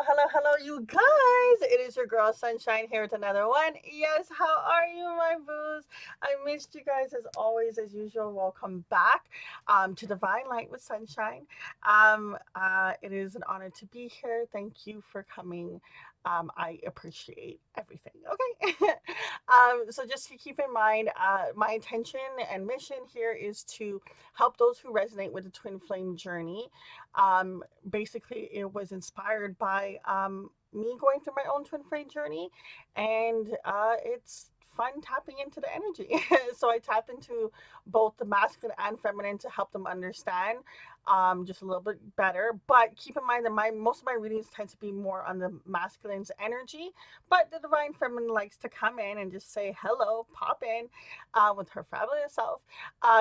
Hello, you guys. It is your girl Sunshine here with another one. Yes, how are you, my boos? I missed you guys as always, as usual. Welcome back to Divine Light with Sunshine. It is an honor to be here. Thank you for coming. I appreciate everything. Okay. So just to keep in mind, my intention and mission here is to help those who resonate with the twin flame journey. Basically, it was inspired by me going through my own twin flame journey, and it's fun tapping into the energy. So I tap into both the masculine and feminine to help them understand just a little bit better. But keep in mind that my most of my readings tend to be more on the masculine's energy, but the divine feminine likes to come in and just say hello, pop in with her fabulous self.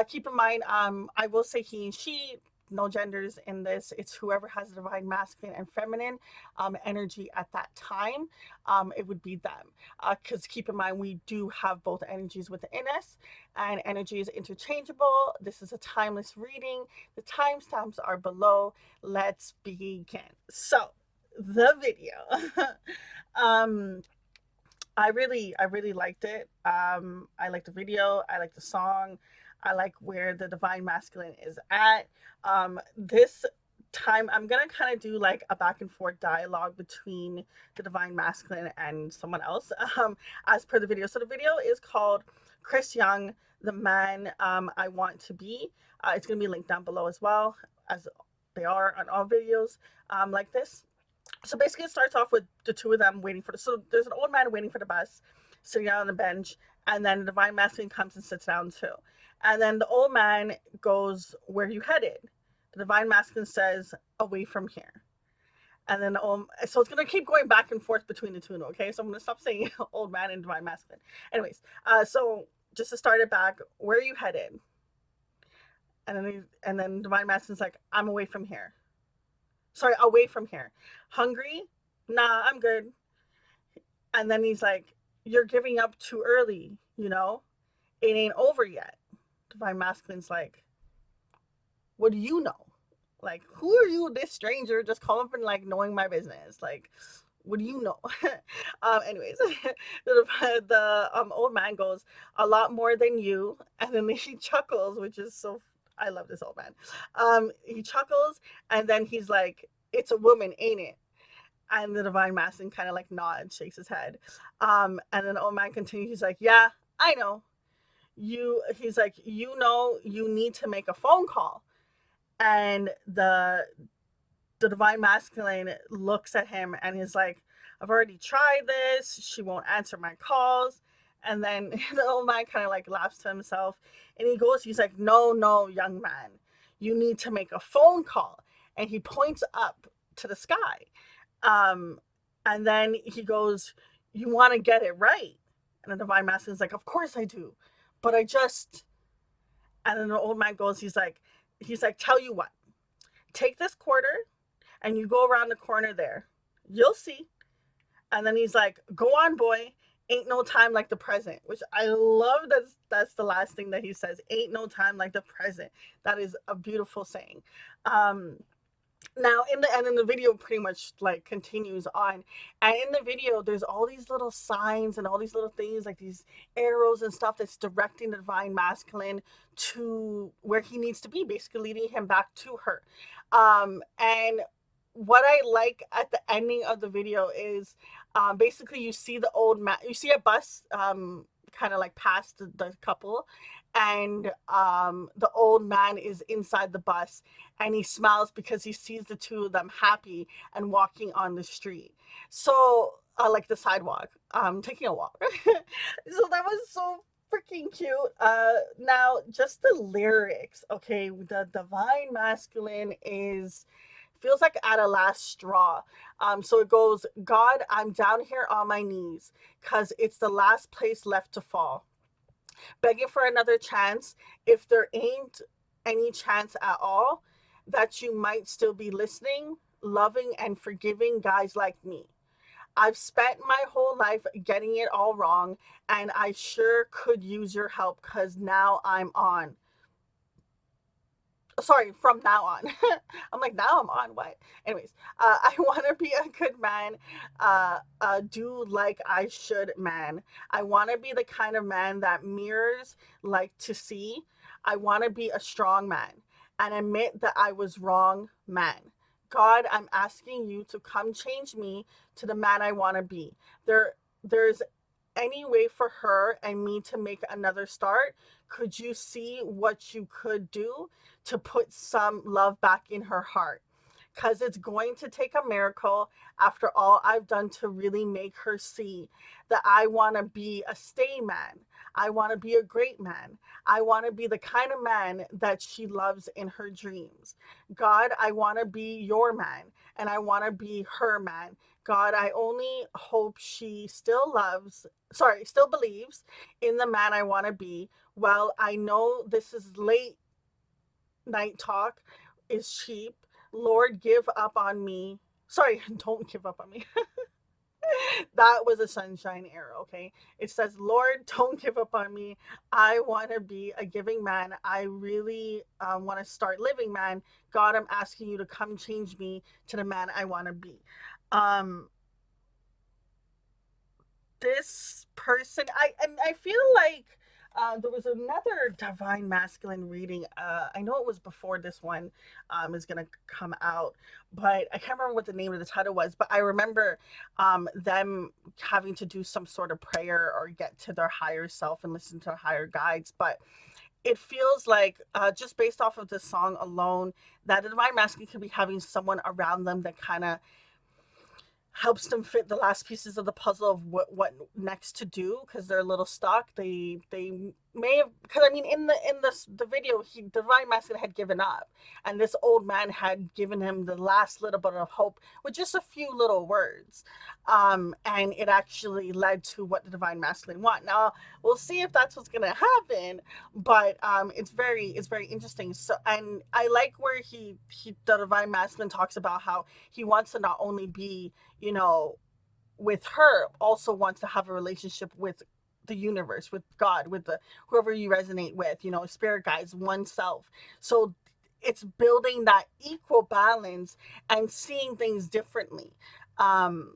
Keep in mind, I will say he and she, no genders in this. It's whoever has the divine masculine and feminine energy at that time. It would be them. Because keep in mind, we do have both energies within us, and energy is interchangeable. This is a timeless reading. The timestamps are below. Let's begin. So, the video. um, I really liked it. I like the video. I like the song. I like where the divine masculine is at. This time I'm gonna kind of do like a back and forth dialogue between the divine masculine and someone else, as per the video. So the video is called Chris Young, the man I want to be. It's gonna be linked down below as well, as they are on all videos like this. So basically it starts off with the two of them waiting for the, so there's an old man waiting for the bus, sitting down on the bench, and then the divine masculine comes and sits down too. And then the old man goes, "Where you headed?" The divine masculine says, "Away from here." And then so it's gonna keep going back and forth between the two. Okay, so I'm gonna stop saying old man and divine masculine. Anyways, so just to start it back, "Where are you headed?" And then divine masculine's like, "I'm away from here." Sorry, "Away from here." "Hungry?" "Nah, I'm good." And then he's like, "You're giving up too early, you know? It ain't over yet." Divine masculine's like, "What do you know? Like, who are you, this stranger, just come up and like knowing my business? Like, what do you know?" Anyways, the old man goes, "A lot more than you." And then he chuckles, which is so, I love this old man. He chuckles, and then he's like, "It's a woman, ain't it?" And the divine masculine kind of like nods, shakes his head. And then the old man continues, he's like, "Yeah, I know. He's like, "You know, you need to make a phone call." And the divine masculine looks at him and he's like, "I've already tried this. She won't answer my calls." And then the old man kind of like laughs to himself, and he goes, he's like, "No, no, young man, you need to make a phone call." And he points up to the sky. Um, and then he goes, "You want to get it right?" And the divine masculine is like, "Of course I do, but I just..." And then the old man goes, he's like, "Tell you what, take this quarter and you go around the corner there. You'll see." And then he's like, "Go on, boy. Ain't no time like the present," which I love. That's the last thing that he says. Ain't no time like the present. That is a beautiful saying. Um, Now in the end, in the video pretty much like continues on, and in the video there's all these little signs and all these little things like these arrows and stuff that's directing the divine masculine to where he needs to be, basically leading him back to her. And what I like at the ending of the video is, basically you see the old man, you see a bus kind of like past the couple, and the old man is inside the bus, and he smiles because he sees the two of them happy and walking on the street. So, like the sidewalk, taking a walk. So that was so freaking cute. Now just the lyrics, okay? The divine masculine is feels like at a last straw. So it goes, "God, I'm down here on my knees, cause it's the last place left to fall, begging for another chance, if there ain't any chance at all, that you might still be listening, loving and forgiving guys like me. I've spent my whole life getting it all wrong, and I sure could use your help, because now I'm on." sorry, from now on. I'm like, now I'm on what? Anyways, I want to be a good man, do like I should man. I want to be the kind of man that mirrors like to see. I want to be a strong man and admit that I was wrong man. God, I'm asking you to come change me to the man I want to be. There's any way for her and me to make another start? Could you see what you could do to put some love back in her heart? Because it's going to take a miracle after all I've done to really make her see that I want to be a stay man. I want to be a great man. I want to be the kind of man that she loves in her dreams. God, I want to be your man and I want to be her man. God, I only hope she still believes in the man I want to be. Well, I know this is late night talk is cheap. Lord, give up on me. Sorry, don't give up on me. That was a sunshine arrow, okay? It says, Lord, don't give up on me. I want to be a giving man. I really want to start living, man. God, I'm asking you to come change me to the man I want to be. Um, this person, I feel like there was another divine masculine reading. I know it was before this one is gonna come out, but I can't remember what the name of the title was. But I remember them having to do some sort of prayer or get to their higher self and listen to higher guides. But it feels like just based off of this song alone, that the divine masculine could be having someone around them that kind of helps them fit the last pieces of the puzzle of what next to do because they're a little stuck. They may have, because I mean in the video, he divine masculine had given up and this old man had given him the last little bit of hope with just a few little words, and it actually led to what the divine masculine want. Now we'll see if that's what's gonna happen, but it's very interesting. So, and I like where he the divine masculine talks about how he wants to not only be, you know, with her, also wants to have a relationship with the universe, with God, with the whoever you resonate with, spirit guides, oneself. So it's building that equal balance and seeing things differently. Um,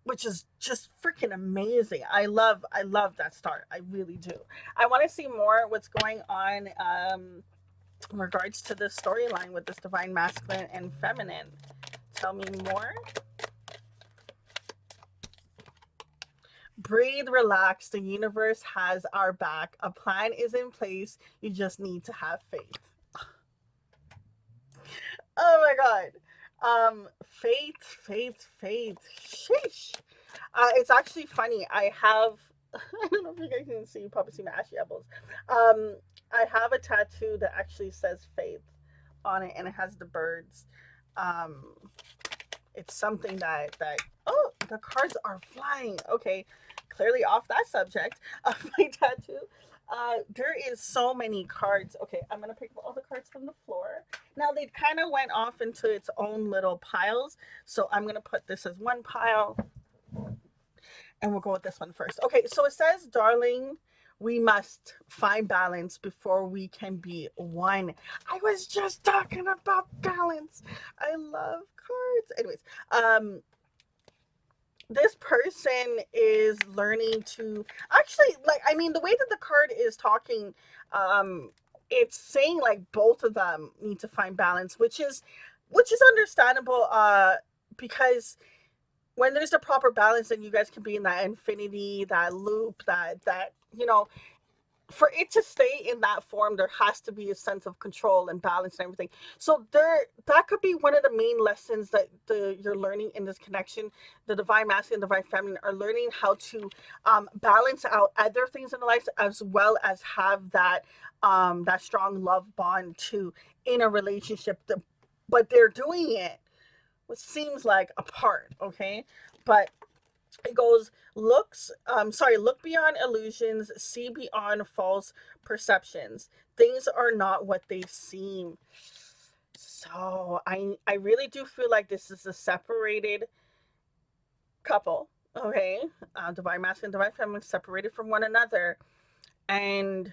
which is just freaking amazing. I love that start. I really do. I want to see more what's going on in regards to this storyline with this divine masculine and feminine. Tell me more. Breathe, relax. The universe has our back. A plan is in place. You just need to have faith. Oh my god. Faith, faith, faith. Sheesh. It's actually funny. I have I don't know if you guys can see, you probably see my ashy apples. Um, I have a tattoo that actually says faith on it and it has the birds. Um, it's something that oh, the cards are flying. Okay, clearly off that subject of my tattoo. There is so many cards. Okay, I'm gonna pick up all the cards from the floor. Now they kind of went off into its own little piles, so I'm gonna put this as one pile, and we'll go with this one first. Okay, so it says, "Darling, we must find balance before we can be one." I was just talking about balance. I love cards. Anyways, this person is learning to actually, like, I mean, the way that the card is talking, um it's saying like both of them need to find balance, which is understandable, because when there's the proper balance, then you guys can be in that infinity, that loop, that for it to stay in that form, there has to be a sense of control and balance and everything. So that could be one of the main lessons that you're learning in this connection. The divine masculine, divine feminine are learning how to balance out other things in their lives, as well as have that strong love bond too in a relationship. But they're doing it, which seems like apart, okay? But it goes, look beyond illusions, see beyond false perceptions. Things are not what they seem. So I really do feel like this is a separated couple, okay? Divine masculine, divine feminine, separated from one another, and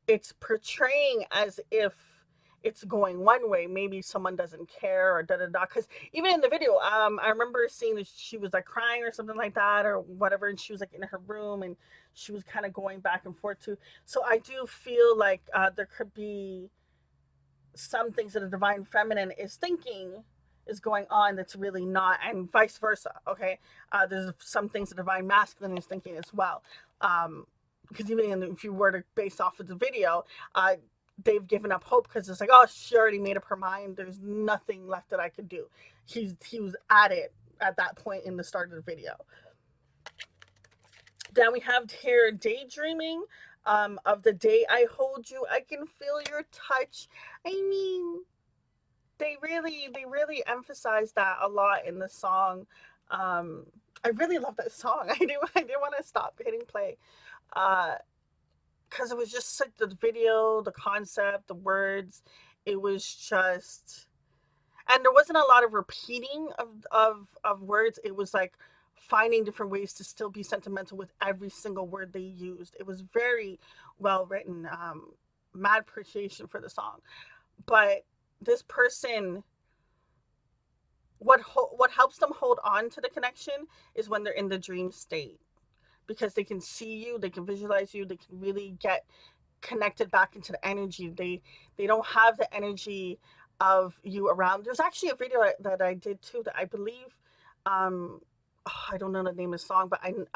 it's portraying as if it's going one way, maybe someone doesn't care or da da da. Because even in the video, I remember seeing that she was like crying or something like that or whatever, and she was like in her room and she was kind of going back and forth too. So I do feel like there could be some things that a divine feminine is thinking is going on that's really not, and vice versa. Okay, there's some things the divine masculine is thinking as well. Because even if you were to base off of the video, they've given up hope because it's like, oh, she already made up her mind. There's nothing left that I could do. He was at it at that point in the start of the video. Then we have here daydreaming. Of the day I hold you, I can feel your touch. I mean, they really emphasize that a lot in the song. I really love that song. I didn't want to stop hitting play. Uh, because it was just like the video, the concept, the words. It was just, and there wasn't a lot of repeating of words. It was like finding different ways to still be sentimental with every single word they used. It was very well written. Mad appreciation for the song. But this person, what helps them hold on to the connection is when they're in the dream state, because they can see you, they can visualize you, they can really get connected back into the energy. They don't have the energy of you around. There's actually a video that I did too that I believe, I don't know the name of the song, but I'm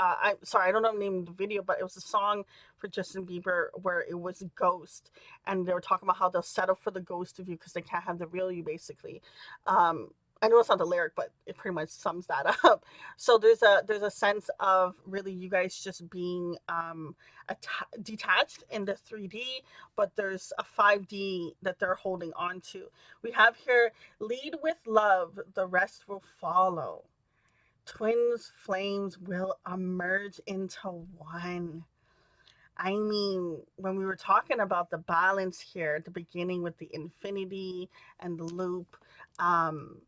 sorry, I don't know the name of the video, but it was a song for Justin Bieber where it was Ghost, and they were talking about how they'll settle for the ghost of you because they can't have the real you, basically. Um, I know it's not the lyric, but it pretty much sums that up. So there's a sense of really you guys just being detached in the 3D, but there's a 5D that they're holding on to. We have here, lead with love, the rest will follow. Twins flames will emerge into one. I mean, when we were talking about the balance here at the beginning with the infinity and the loop, um,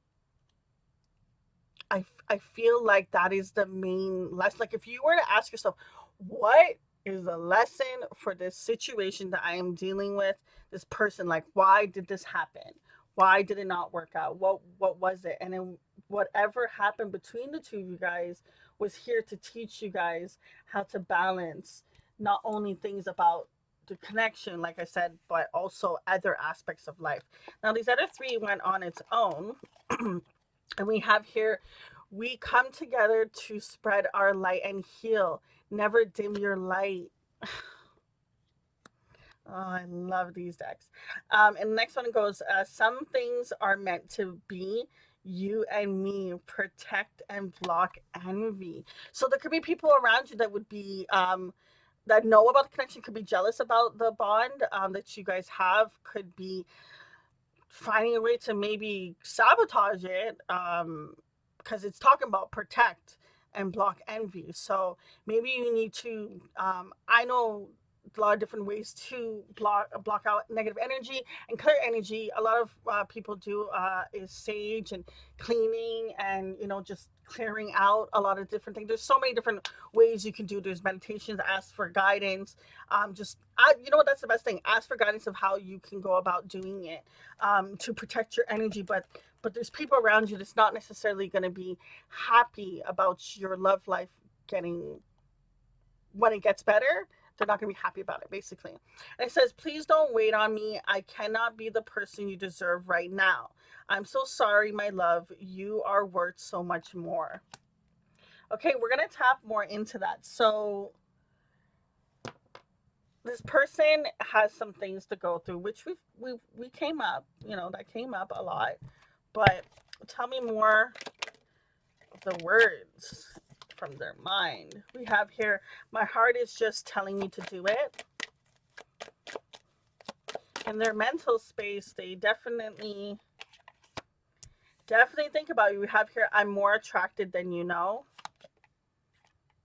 I feel like that is the main lesson. Like, if you were to ask yourself, what is the lesson for this situation that I am dealing with, this person? Like, why did this happen? Why did it not work out? What was it? And then whatever happened between the two of you guys was here to teach you guys how to balance not only things about the connection, like I said, but also other aspects of life. Now, these other three went on its own. And we have here, we come together to spread our light and heal. Never dim your light. Oh, I love these decks. And the next one goes, some things are meant to be. You and me, protect and block envy. So there could be people around you that would be, that know about the connection, could be jealous about the bond that you guys have, could be finding a way to maybe sabotage it, because it's talking about protect and block envy. So maybe you need to, I know a lot of different ways to block out negative energy and clear energy. A lot of people do is sage and cleaning, and just clearing out a lot of different things. There's so many different ways you can do. There's meditations, ask for guidance. Just you know what, that's the best thing, ask for guidance of how you can go about doing it, to protect your energy. But there's people around you that's not necessarily going to be happy about your love life getting, when it gets better, they're not going to be happy about it, basically. And it says, please don't wait on me. I cannot be the person you deserve right now. I'm so sorry, my love. You are worth so much more. Okay, we're going to tap more into that. So this person has some things to go through, which we came up, that came up a lot. But tell me more of the words from their mind. We have here, my heart is just telling me to do it. In their mental space, they definitely think about you. We have here, I'm more attracted than you know.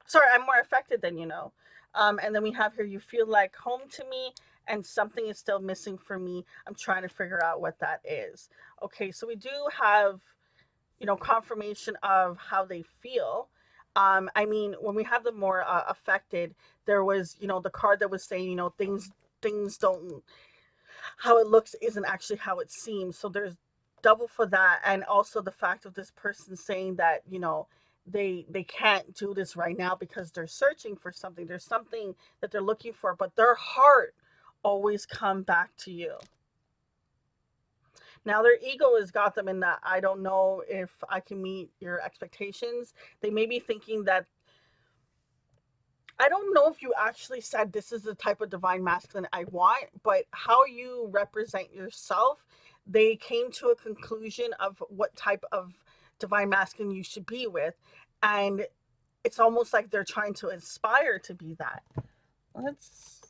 Sorry, I'm more affected than you know. And then we have here, you feel like home to me, and something is still missing for me. I'm trying to figure out what that is. Okay, so we do have, confirmation of how they feel. I mean, when we have the more affected, there was, the card that was saying, things don't. how it looks isn't actually how it seems. So there's double for that. And also the fact of this person saying that, you know, they can't do this right now because they're searching for something. There's something that they're looking for, but their heart always come back to you. Now their ego has got them in that I don't know if I can meet your expectations. They may be thinking that I don't know if you actually said this is the type of divine masculine I want, but how you represent yourself, they came to a conclusion of what type of divine masculine you should be with. And it's almost like they're trying to inspire to be that. Let's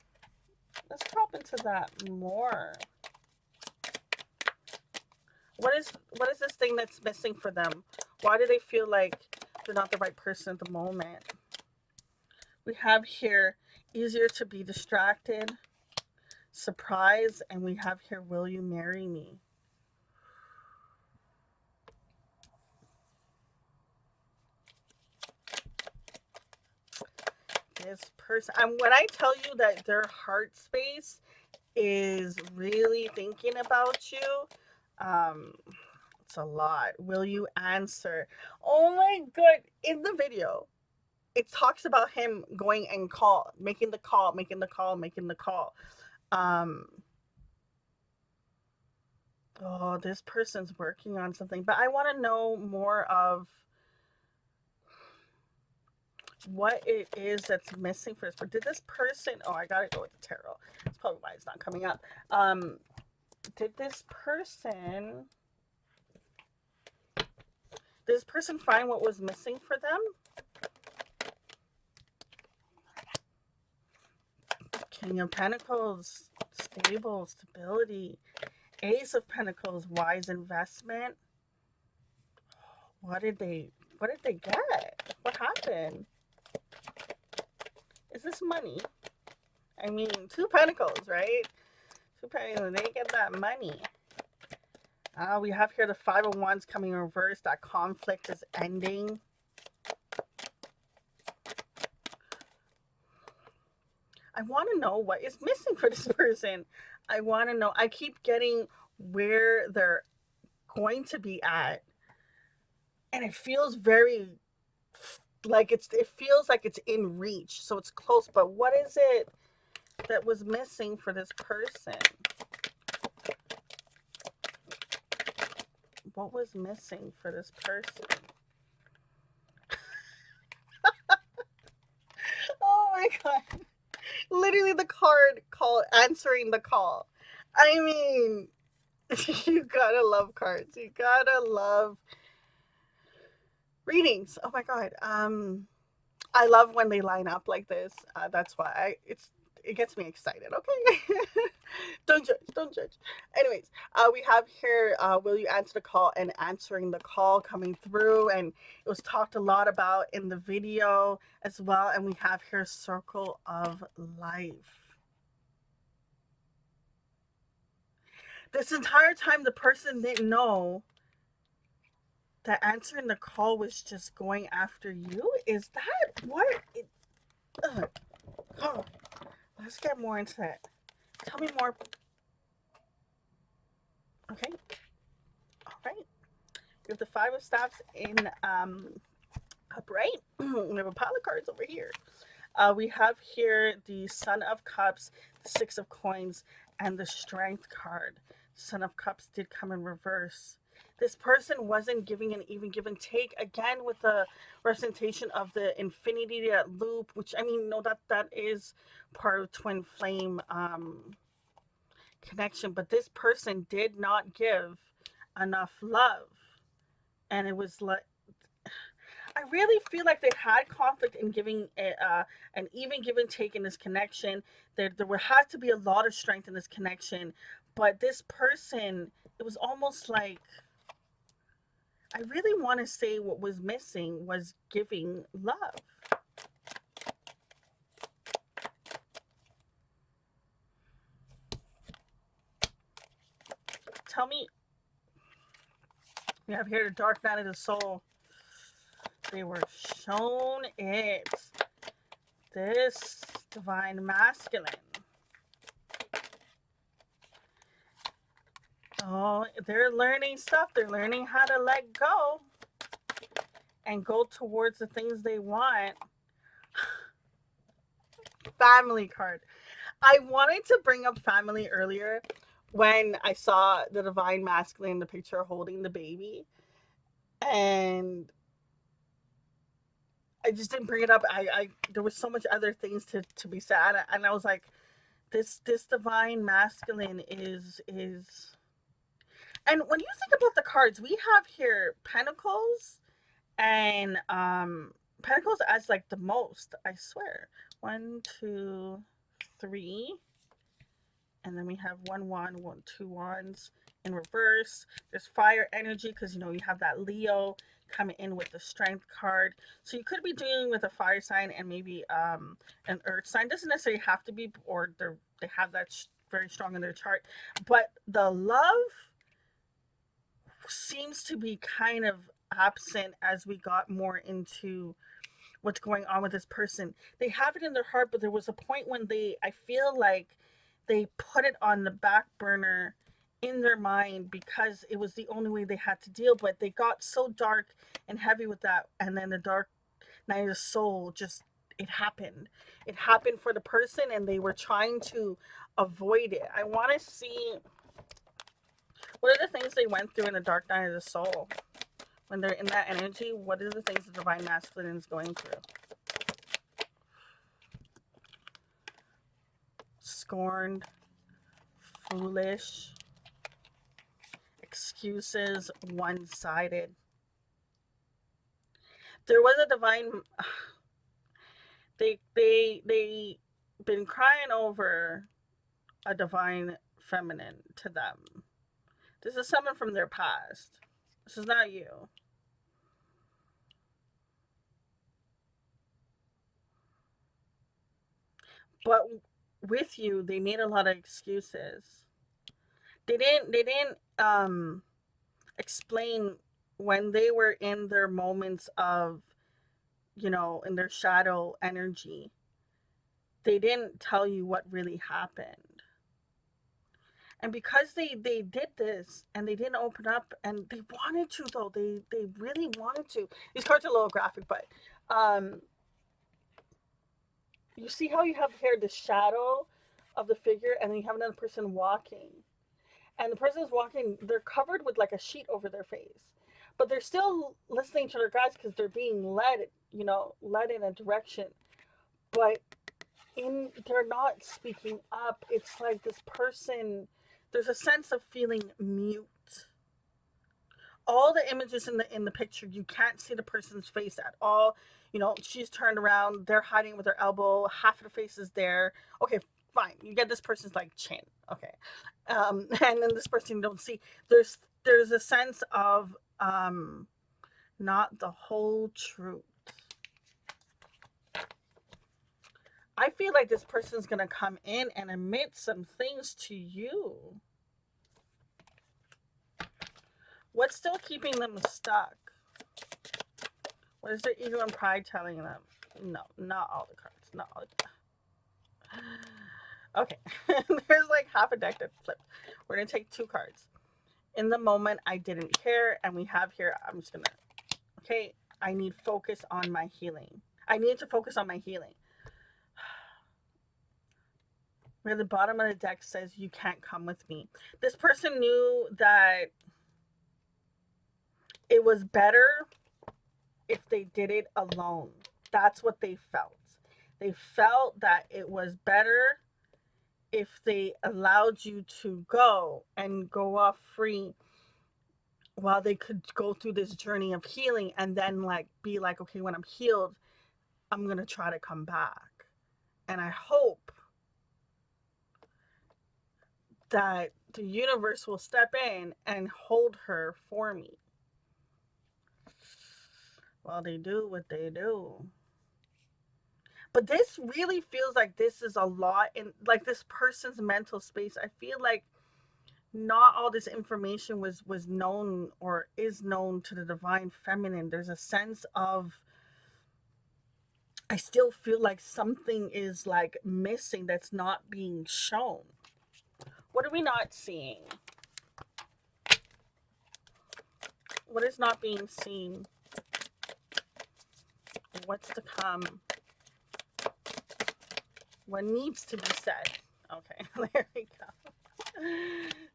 let's drop into that more. What is this thing that's missing for them? Why do they feel like they're not the right person at the moment? We have here easier to be distracted, surprise, and we have here will you marry me? This person, and when I tell you that their heart space is really thinking about you, um it's a lot. Will you answer? Oh my god, in the video it talks about him going and making the call, making the call, making the call. um oh, this person's working on something, but I want to know more of what it is that's missing for this. But did this person, oh, I gotta go with the tarot. That's probably why it's not coming up. Did this person find what was missing for them? King of Pentacles, stable, stability. Ace of Pentacles, wise investment. What did they get? What happened? Is this money? I mean, two pentacles, right? Two pentacles, they get that money. We have here the Five of Wands coming in reverse. That conflict is ending. I want to know what is missing for this person. I want to know. I keep getting where they're going to be at, and it feels very like it feels like it's in reach, so it's close. But what is it that was missing for this person? What was missing for this person? Oh my god. Literally the card called answering the call. I mean, you gotta love cards. You gotta love readings. Oh my god. I love when they line up like this. That's why it gets me excited. Okay, don't judge, don't judge. Anyways, we have here, will you answer the call, and answering the call coming through, and it was talked a lot about in the video as well. And we have here circle of life. This entire time, the person didn't know that answering the call was just going after you. Is that what? Oh, let's get more into that. Tell me more. Okay. All right. We have the Five of Staffs in upright. We have a pile of cards over here. We have here the Son of Cups, the Six of Coins, and the Strength card. Son of Cups did come in reverse. This person wasn't giving an even give and take, again with the representation of the infinity, that loop, which, I mean, no, that is part of twin flame connection, but this person did not give enough love. And it was like, I really feel like they had conflict in giving an even give and take in this connection. There would have to be a lot of strength in this connection, but this person, it was almost like, I really want to say what was missing was giving love. Tell me, we have here the Dark Night of the Soul. They were shown it. This divine masculine. Oh, they're learning stuff. They're learning how to let go and go towards the things they want. Family card. I wanted to bring up family earlier when I saw the divine masculine in the picture holding the baby, and I just didn't bring it up. I there was so much other things to be said, and I was like, this divine masculine is. And when you think about the cards, we have here Pentacles and Pentacles as like the most. I swear, 1, 2, 3, and then we have 2 wands in reverse. There's fire energy because you know you have that Leo coming in with the strength card, so you could be dealing with a fire sign and maybe an earth sign. Doesn't necessarily have to be, or they have that very strong in their chart, but the love seems to be kind of absent as we got more into what's going on with this person. They have it in their heart, but there was a point when I feel like they put it on the back burner in their mind because it was the only way they had to deal. But they got so dark and heavy with that, and then the dark night of the soul just it happened. It happened for the person, and they were trying to avoid it. I want to see what are the things they went through in the dark night of the soul when they're in that energy. What are the things the divine masculine is going through? Scorned, foolish, excuses, one-sided. There was a divine. They been crying over a divine feminine to them. This is someone from their past. This is not you. But with you, they made a lot of excuses. They didn't explain when they were in their moments of, in their shadow energy. They didn't tell you what really happened. And because they did this and they didn't open up, and they wanted to, though, they really wanted to. These cards are a little graphic, but um you see how you have here the shadow of the figure, and then you have another person walking, and the person is walking, they're covered with like a sheet over their face, but they're still listening to their guides because they're being led in a direction. But they're not speaking up. It's like this person, there's a sense of feeling mute. All the images in the picture, you can't see the person's face at all. She's turned around, they're hiding with their elbow, half of the face is there. Okay, fine, you get this person's like chin. Okay. And then this person you don't see. There's a sense of not the whole truth. I feel like this person's gonna come in and admit some things to you. What's still keeping them stuck? What is their ego and pride telling them? No, not all the cards. Not all the... Okay. There's like half a deck that flipped. We're going to take 2 cards. In the moment, I didn't care. And we have here, I'm just going to... Okay, I need focus on my healing. I need to focus on my healing. Where the bottom of the deck says, you can't come with me. This person knew that it was better if they did it alone. That's what they felt. They felt that it was better if they allowed you to go and go off free while they could go through this journey of healing, and then like be like, okay, when I'm healed, I'm going to try to come back. And I hope that the universe will step in and hold her for me. Well, they do what they do. But this really feels like this is a lot in like this person's mental space. I feel like not all this information was known or is known to the divine feminine. There's a sense of, I still feel like something is like missing that's not being shown. What are we not seeing? What is not being seen? What's to come? What needs to be said? Okay, there we go.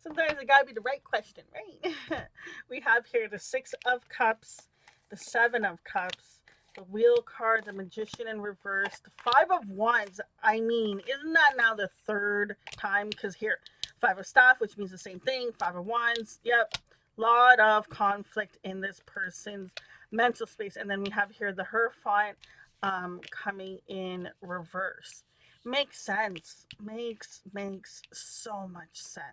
Sometimes it gotta be the right question, right? We have here the Six of Cups, the Seven of Cups, the Wheel card, the Magician in reverse, the Five of Wands. I mean, isn't that now the third time? Because here, Five of Staff, which means the same thing, Five of Wands. Yep, lot of conflict in this person's mental space. And then we have here the Hierophant coming in reverse. Makes sense. Makes so much sense.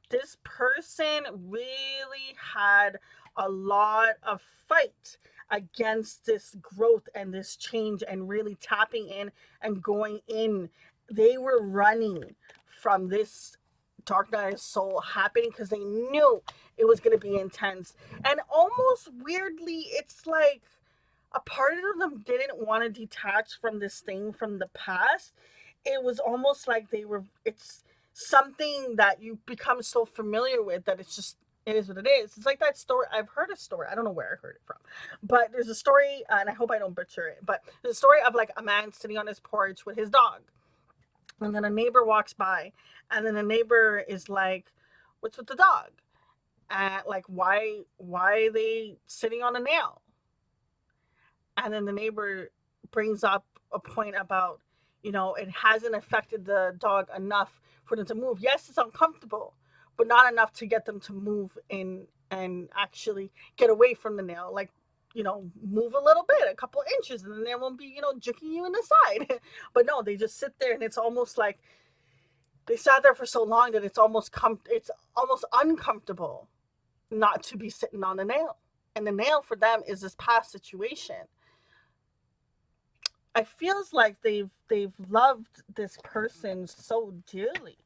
This person really had a lot of fight against this growth and this change and really tapping in and going in. They were running from this dark night of soul happening because they knew it was going to be intense. And almost weirdly, it's like a part of them didn't want to detach from this thing from the past. It was almost like it's something that you become so familiar with that it's just, it is what it is. It's like that story. I've heard a story. I don't know where I heard it from, but there's a story, and I hope I don't butcher it, but there's a story of like a man sitting on his porch with his dog. And then a neighbor walks by, and then the neighbor is like, "What's with the dog? Like, why are they sitting on a nail?" And then the neighbor brings up a point about, it hasn't affected the dog enough for them to move. Yes, it's uncomfortable, but not enough to get them to move in and actually get away from the nail. Like, move a little bit, a couple inches, and then they won't be, juking you in the side. But no, they just sit there, and it's almost like they sat there for so long that it's almost uncomfortable not to be sitting on the nail. And the nail for them is this past situation. I feels like they've loved this person so dearly,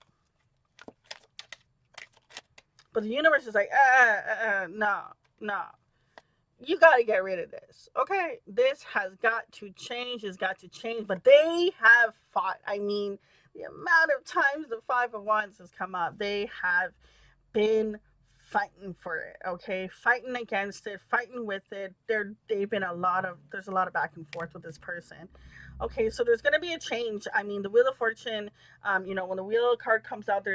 but the universe is like, no, no, you got to get rid of this. Okay, this has got to change. Has got to change. But they have fought. I mean, the amount of times the Five of Wands has come up, they have been fighting for it. Okay, fighting against it, fighting with it. There's a lot of back and forth with this person. Okay, so there's gonna be a change. I mean, the Wheel of Fortune. When the Wheel card comes out,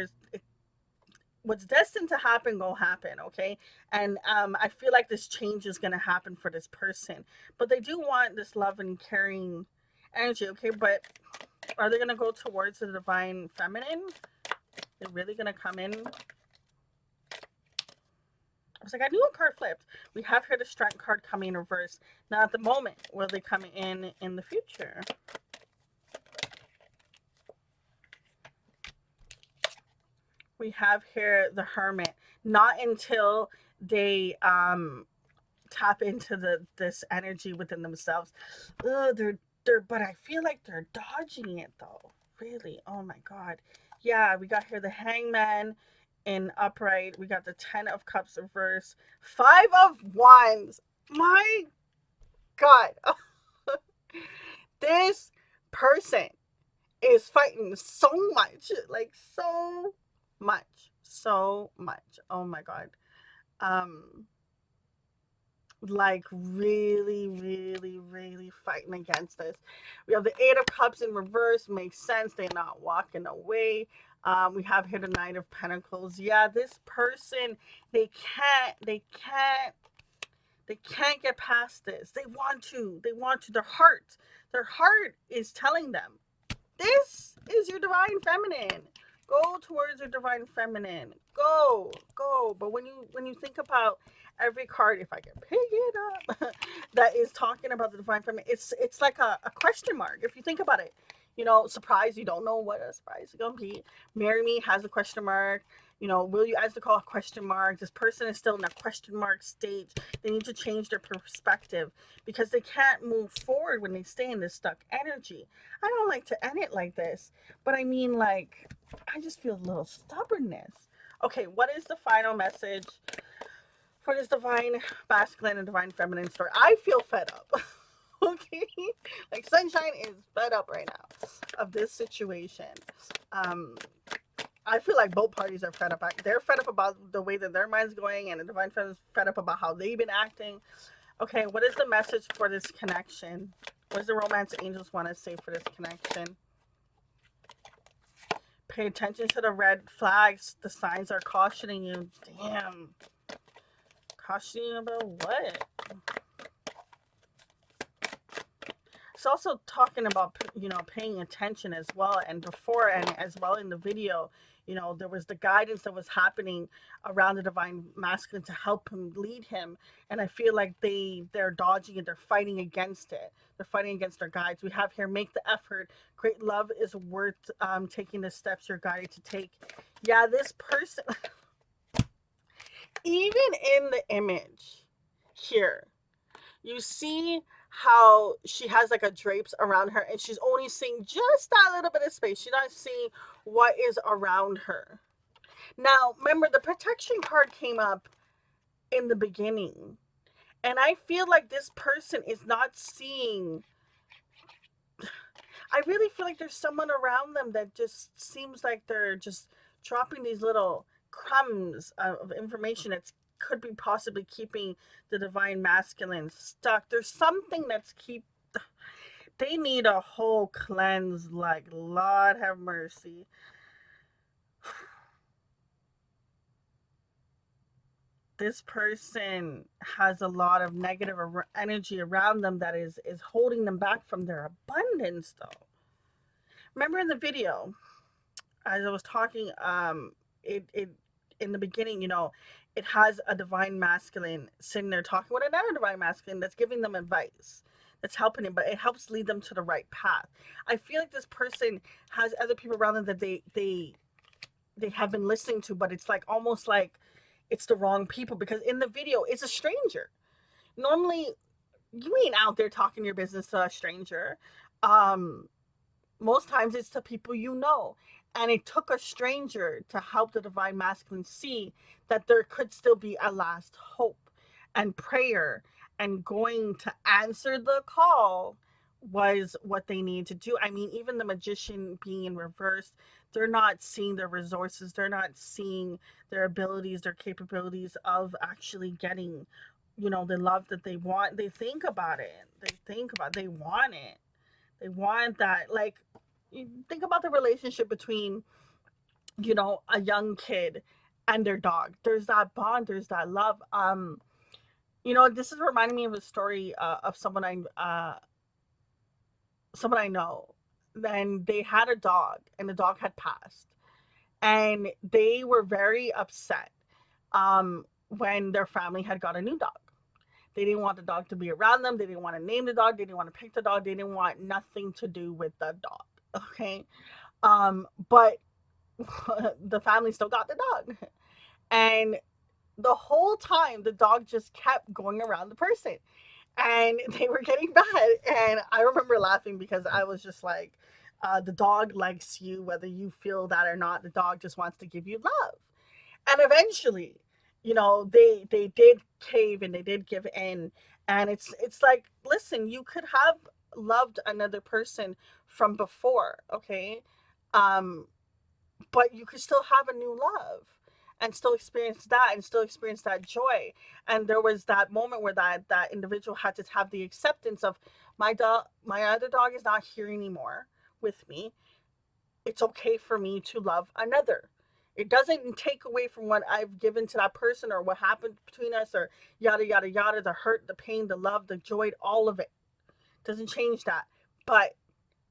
what's destined to happen will happen. Okay, and I feel like this change is gonna happen for this person, but they do want this love and caring energy. Okay, but are they gonna go towards the divine feminine? They're really gonna come in. I was like, I knew a card flipped. We have here the Strength card coming in reverse. Now, at the moment, will they come in the future? We have here the Hermit. Not until they tap into this energy within themselves. Ugh, but I feel like they're dodging it though. Really? Oh my God. Yeah, we got here the Hangman in upright. We got the Ten of Cups reverse. Five of Wands. My God. This person is fighting so much. Like so much. Oh my God. Um like really, really, really fighting against this. We have the Eight of Cups in reverse. Makes sense. They're not walking away. We have here the Knight of Pentacles. Yeah, this person, they can't get past this. They want to. Their heart is telling them, this is your divine feminine. Go towards your divine feminine. Go. But when you think about every card, if I can pick it up, that is talking about the divine feminine, it's like a question mark. If you think about it, surprise, you don't know what a surprise is gonna be. Marry Me has a question mark. Will you answer the call? A question mark. This person is still in a question mark stage. They need to change their perspective because they can't move forward when they stay in this stuck energy. I don't like to end it like this, but I mean, like, I just feel a little stubbornness. Okay, what is the final message for this divine masculine and divine feminine story? I feel fed up. Okay, like Sunshine is fed up right now of this situation. I feel like both parties are fed up. They're fed up about the way that their mind's going, and the divine feminine is fed up about how they've been acting. Okay, what is the message for this connection? What does the romance angels want to say for this connection? Pay attention to the red flags. The signs are cautioning you. Damn. Cautioning you about what? It's also talking about, paying attention as well. And before and as well in the video, there was the guidance that was happening around the divine masculine to help him, lead him. And I feel like they're dodging it. They're fighting against it. They're fighting against their guides. We have here, make the effort. Great love is worth taking the steps you're guided to take. Yeah, this person, even in the image here, you see how she has like a drapes around her and she's only seeing just that little bit of space. She's not seeing what is around her. Now, remember, the protection card came up in the beginning. And I feel like this person is not seeing. I really feel like there's someone around them that just seems like they're just dropping these little crumbs of information that could be possibly keeping the divine masculine stuck. There's something that's they need a whole cleanse, like, Lord have mercy. This person has a lot of negative energy around them that is holding them back from their abundance, though. Remember in the video, as I was talking, it in the beginning, it has a divine masculine sitting there talking with another divine masculine that's giving them advice, that's helping them, but it helps lead them to the right path. I feel like this person has other people around them that they have been listening to, but it's like almost like it's the wrong people, because in the video it's a stranger. Normally, you ain't out there talking your business to a stranger. Um, Most times it's to people you know. And it took a stranger to help the divine masculine see that there could still be a last hope, and prayer and going to answer the call was what they need to do. I mean, even the magician being in reverse, they're not seeing their resources, they're not seeing their abilities, their capabilities of actually getting, the love that they want. They think about it. They want it. They want that. Like, you think about the relationship between, a young kid and their dog. There's that bond, there's that love. This is reminding me of a story of someone I know. Then they had a dog, and the dog had passed, and they were very upset when their family had got a new dog. They didn't want the dog to be around them. They didn't want to name the dog. They didn't want to pick the dog. They didn't want nothing to do with the dog. Okay. But the family still got the dog. And the whole time, the dog just kept going around the person. And they were getting mad. And I remember laughing because I was just like, the dog likes you, whether you feel that or not. The dog just wants to give you love. And eventually, they did cave and they did give in. And it's like, listen, you could have loved another person from before, okay? Um, but you could still have a new love and still experience that and still experience that joy. And there was that moment where that individual had to have the acceptance of, my other dog is not here anymore with me. It's okay for me to love another. It doesn't take away from what I've given to that person or what happened between us, or yada yada yada, the hurt, the pain, the love, the joy, all of it doesn't change that. But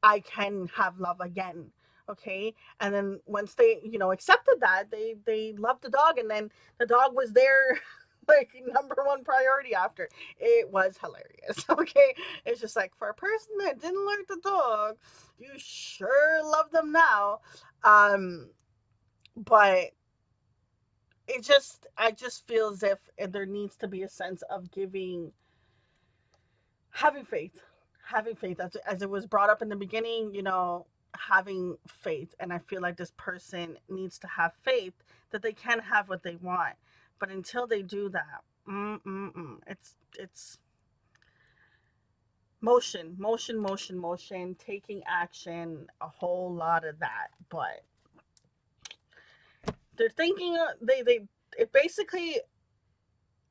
I can have love again. Okay. And then once they, accepted that, they loved the dog, and then the dog was their like number one priority after. It was hilarious. Okay. It's just like, for a person that didn't like the dog, you sure love them now. But I just feel as if there needs to be a sense of having faith, as it was brought up in the beginning, having faith. And I feel like this person needs to have faith that they can have what they want. But until they do that, it's motion, motion, motion, motion, taking action, a whole lot of that. But they're thinking, they it basically,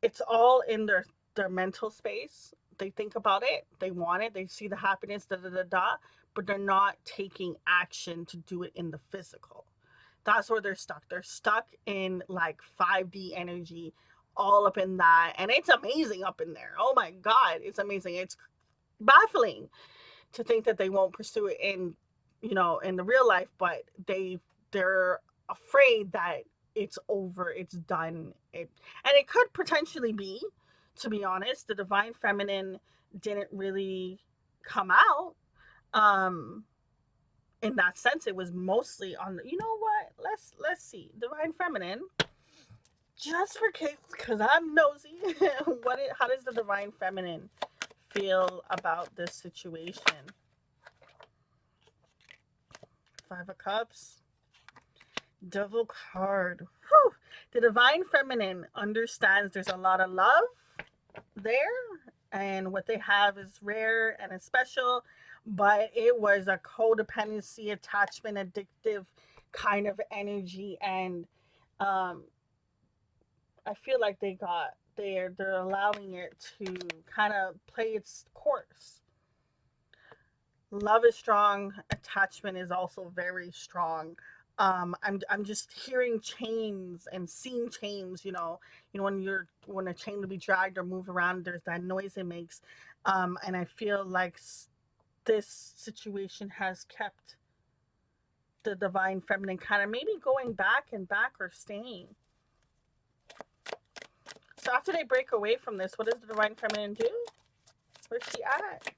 it's all in their mental space. They think about it, they want it, they see the happiness, da da da da, but they're not taking action to do it in the physical. That's where they're stuck. They're stuck in like 5D energy, all up in that, and it's amazing up in there. Oh my god, it's amazing. It's baffling to think that they won't pursue it in, in the real life, but they're afraid that it's over, it's done. And it could potentially be, to be honest, the divine feminine didn't really come out. Um in that sense, it was mostly on the, you know what? Let's see. Divine feminine, just for kids, because I'm nosy. How does the divine feminine feel about this situation? Five of Cups. Devil card. Whew. The divine feminine understands there's a lot of love there, and what they have is rare and it's special, but it was a codependency, attachment, addictive kind of energy, and um, I feel like they're allowing it to kind of play its course. Love is strong, attachment is also very strong. I'm just hearing chains and seeing chains. When a chain to be dragged or move around, there's that noise it makes. And I feel like this situation has kept the divine feminine kind of maybe going back and back or staying. So after they break away from this, what does the divine feminine do? Where's she at?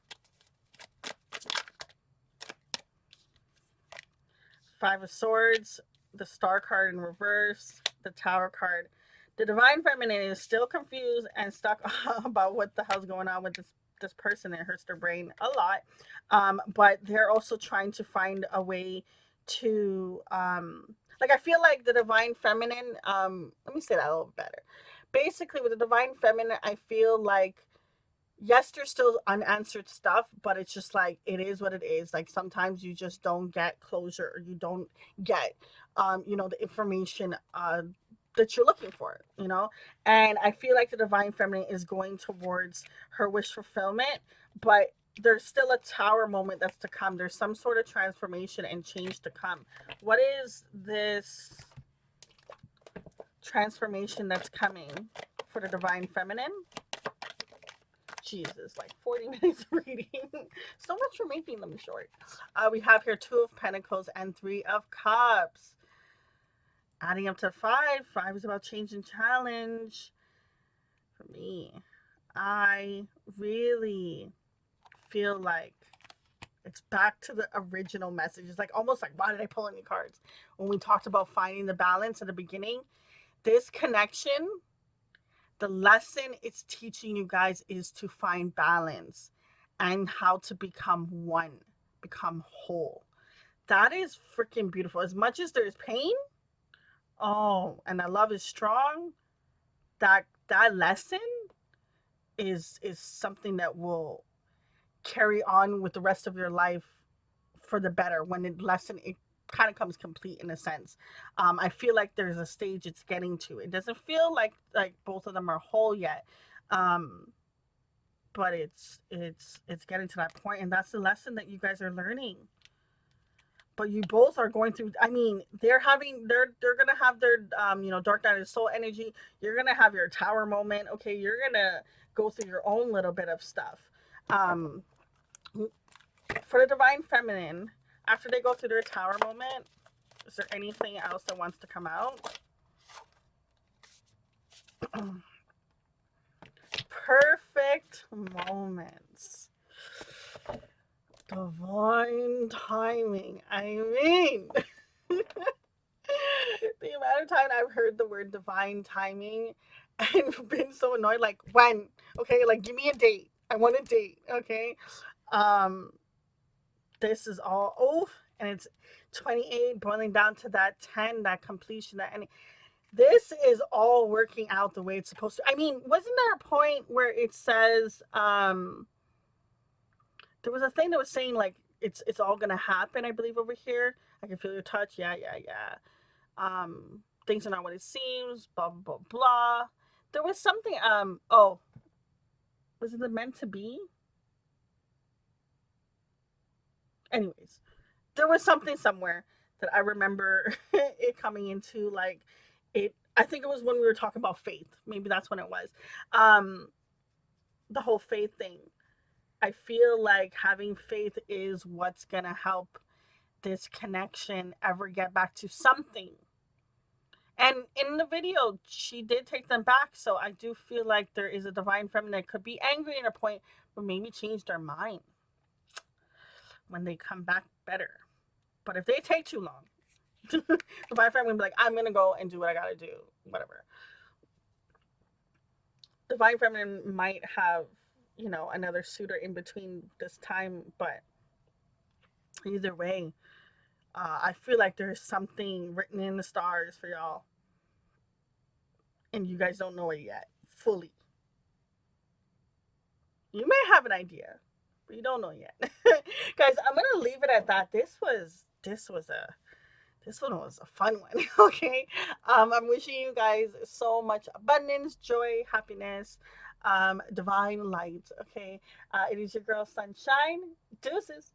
Five of Swords, the Star card in reverse, the Tower card. The divine feminine is still confused and stuck about what the hell's going on with this person. It hurts their brain a lot. But they're also trying to find a way to like, I feel like the divine feminine, let me say that a little better. Basically, with the divine feminine, I feel like, yes, there's still unanswered stuff, but it's just like, it is what it is. Like, sometimes you just don't get closure, or you don't get the information that you're looking for. And I feel like the divine feminine is going towards her wish fulfillment, but there's still a tower moment that's to come. There's some sort of transformation and change to come. What is this transformation that's coming for the divine feminine? Jesus, like 40 minutes reading. So much for making them short. We have here Two of Pentacles and Three of Cups. Adding up to five. Five is about change and challenge. For me, I really feel like it's back to the original message. It's like almost like, why did I pull any cards? When we talked about finding the balance at the beginning, this connection, the lesson it's teaching you guys is to find balance and how to become one, become whole. That is freaking beautiful. As much as there's pain, oh, and the love is strong, that lesson is something that will carry on with the rest of your life for the better. When the lesson, it kind of comes complete in a sense. I feel like there's a stage it's getting to. It doesn't feel like both of them are whole yet, um, but it's getting to that point, and that's the lesson that you guys are learning. But you both are going through. I mean, they're gonna have their dark night of soul energy. You're gonna have your tower moment. Okay, you're gonna go through your own little bit of stuff. Um, for the divine feminine, after they go through their tower moment, is there anything else that wants to come out? Perfect moments. Divine timing. I mean, the amount of time I've heard the word divine timing and been so annoyed, like, when? Okay, like, give me a date. I want a date. Okay. Um, this is all, and it's 28 boiling down to that 10, that completion, that any. This is all working out the way it's supposed to. I mean, wasn't there a point where it says, there was a thing that was saying, like, it's all gonna happen, I believe, over here. I can feel your touch. Yeah, yeah, yeah. things are not what it seems, blah blah blah. There was something, oh, was it the meant to be? Anyways, there was something somewhere that I remember it coming into, like, it, I think it was when we were talking about faith. Maybe that's when it was. Um the whole faith thing. I feel like having faith is what's going to help this connection ever get back to something. And in the video, she did take them back. So I do feel like there is a divine feminine that could be angry at a point, but maybe change their mind when they come back better. But if they take too long, divine feminine will be like, I'm going to go and do what I got to do, whatever. Divine feminine might have, another suitor in between this time, but either way, I feel like there's something written in the stars for y'all, and you guys don't know it yet fully. You may have an idea, but you don't know yet. Guys, I'm gonna leave it at that. This one was a fun one. Okay, I'm wishing you guys so much abundance, joy, happiness, divine light. Okay, it is your girl Sunshine. Deuces.